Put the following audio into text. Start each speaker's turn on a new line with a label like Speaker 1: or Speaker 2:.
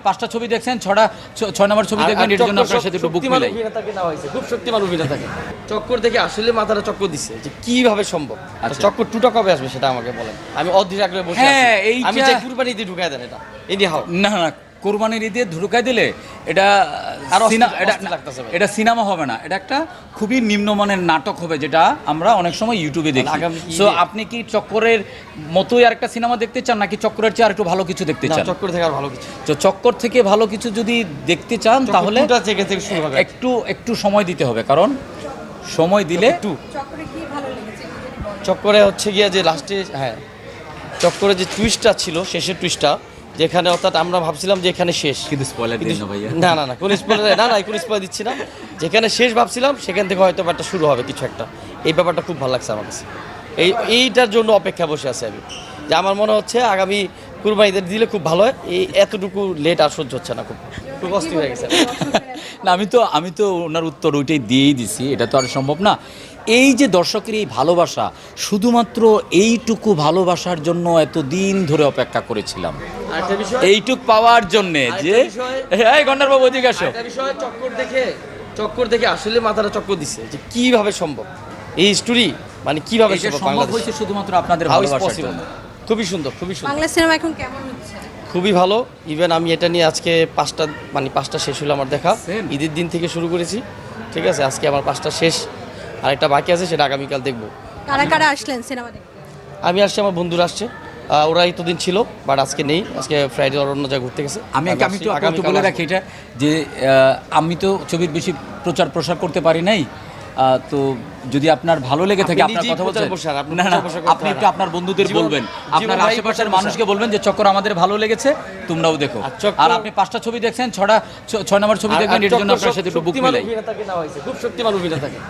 Speaker 1: পাঁচটা ছবি দেখছেন, ছয় নম্বর ছবি দেখবেন, এর জন্য আপনার সাথে একটু বুক মিলাই।
Speaker 2: অভিনেতাকে নেওয়া হয়েছে, খুব শক্তিমান অভিনেতাকে। চক্কর দেখে আসলে মাথাটা চক্কর দিচ্ছে যে কিভাবে সম্ভব।
Speaker 1: আচ্ছা।
Speaker 2: চক্কর টুটা কবে আসবে সেটা আমাকে বলেন, আমি অধীর আগ্রহে বসে
Speaker 1: হ্যাঁ,
Speaker 2: আছি।
Speaker 1: এইটা-
Speaker 2: আমি চাই কুরবানি দিয়ে ঢুকায় দেন এটা, এই দিয়ে হাও।
Speaker 1: না না, কোরবানির ঈদে ঢুকাই দিলে এটা
Speaker 2: আরো
Speaker 1: এটা
Speaker 2: লাগতেছে ভাই।
Speaker 1: এটা সিনেমা হবে না, এটা একটা খুবই নিম্নমানের নাটক হবে, যেটা আমরা অনেক সময় ইউটিউবে দেখি।
Speaker 2: আগামী ঈদে-
Speaker 1: সো আপনি কি চক্করের মতোই আরেকটা সিনেমা দেখতে চান, নাকি চক্করের চেয়ে আর একটু ভালো কিছু দেখতে
Speaker 2: না,
Speaker 1: চান?
Speaker 2: চক্কর থেকে আর ভালো কিছু।
Speaker 1: তো চক্কর থেকে ভালো কিছু যদি দেখতে চান তাহলে
Speaker 2: টুটা থেকে শুরু হবে।
Speaker 1: একটু সময় দিতে হবে, কারণ সময় দিলে
Speaker 2: একটু
Speaker 3: চক্করে কি ভালো লেগেছে একটু যদি বলেন।
Speaker 2: চক্করে হচ্ছে গিয়া যে লাস্টে, হ্যাঁ, চক্করে যে টুইস্টটা ছিল, শেষের টুইস্টটা, যেখানে অর্থাৎ আমরা ভাবছিলাম যে এখানে শেষ,
Speaker 1: কিন্তু স্পয়লার দিন না ভাইয়া।
Speaker 2: না কোন স্পয়লার, না কোন স্পয়লার দিচ্ছি না। যেখানে শেষ ভাবছিলাম সেখান থেকে হয়তো একটা শুরু হবে কিছু একটা। এই ব্যাপারটা খুব ভালো লাগছে আমার কাছে। এইটার জন্য অপেক্ষা বসে আছে আমি, যে আমার মনে হচ্ছে আগামী কুরবানিদের দিলে খুব ভালো হয়। এই এতটুকু লেট আর সহ্য হচ্ছে না, খুব অস্থির হয়ে গেছে।
Speaker 1: না, আমি তো ওনার উত্তর ওইটাই দিয়েই দিছি, এটা তো আর সম্ভব না। এই যে দর্শকের এই ভালোবাসা, শুধুমাত্র এইটুকু ভালোবাসার জন্য এতদিন ধরে অপেক্ষা করেছিলাম,
Speaker 2: আরেকটা বিষয়,
Speaker 1: এইটুক পাওয়ার জন্যে যে
Speaker 2: আরেকটা বিষয়-
Speaker 1: এই গন্ডারবাবু এদিকে আসো।
Speaker 2: একটা বিষয়, চক্কর দেখে আসলে মাথাটা চক্কর দিচ্ছে যে কিভাবে সম্ভব এই স্টোরি, মানে কিভাবে
Speaker 1: এটা
Speaker 2: সম্ভব
Speaker 1: সম্ভব
Speaker 2: বাংলাদেশে।
Speaker 1: হয়েছে শুধুমাত্র আপনাদের
Speaker 2: How is
Speaker 1: ভালোবাসার
Speaker 2: possible?
Speaker 1: জন্য।
Speaker 2: খুবই সুন্দর, খুবই সুন্দর,
Speaker 3: বাংলা সিনেমা এখন কেমন হচ্ছে?
Speaker 2: খুবই ভালো। ইভেন আমি এটা নিয়ে আজকে পাঁচটা শেষ হলো আমার দেখা।
Speaker 1: Same.
Speaker 2: ঈদের দিন থেকে শুরু করেছি, ঠিক আছে, আজকে আমার 5টা শেষ, আর একটা বাকি আছে, সেটা আগামীকাল দেখবো।
Speaker 3: কারা কারা আসলেন সিনেমা দেখতে?
Speaker 2: আমি আসছি, আমার বন্ধুরা আসছে, ওরা এতদিন ছিল, বাট আজকে নেই, আজকে ফ্রাইডে অন্য জায়গায় ঘুরতে গেছে।
Speaker 1: আমি
Speaker 2: আসছি,
Speaker 1: একটু
Speaker 2: আগামীকাল
Speaker 1: বলে
Speaker 2: আসবো।
Speaker 1: রাখি এটা যে আমি তো ছবির বেশি প্রচার প্রসার করতে পারি নাই, তো যদি আপনার ভালো লেগে থাকে,
Speaker 2: আপনি
Speaker 1: আপনার
Speaker 2: নিজেই
Speaker 1: কথা বলছেন,
Speaker 2: প্রচার প্রসার, আপনি
Speaker 1: না
Speaker 2: প্রচার প্রসার করতে
Speaker 1: আপনি
Speaker 2: হয়
Speaker 1: একটু
Speaker 2: না।
Speaker 1: আপনার বন্ধুদের
Speaker 2: জীবন-
Speaker 1: বলবেন, আপনার
Speaker 2: জীবন ভাই
Speaker 1: আশেপাশের
Speaker 2: প্রচার
Speaker 1: মানুষকে বলবেন যে চক্কর আমাদের ভালো লেগেছে, তোমরাও দেখো।
Speaker 2: আর চক্কর-
Speaker 1: আর আপনি 5টা ছবি দেখছেন, ছয় নম্বর ছবি দেখবেন, এর জন্য আপনার সাথে একটু বুক
Speaker 2: শক্তিমান
Speaker 1: মিলাই।
Speaker 2: অভিনেতাকে নেওয়া হয়েছে, খুব শক্তিমান অভিনেতাকে।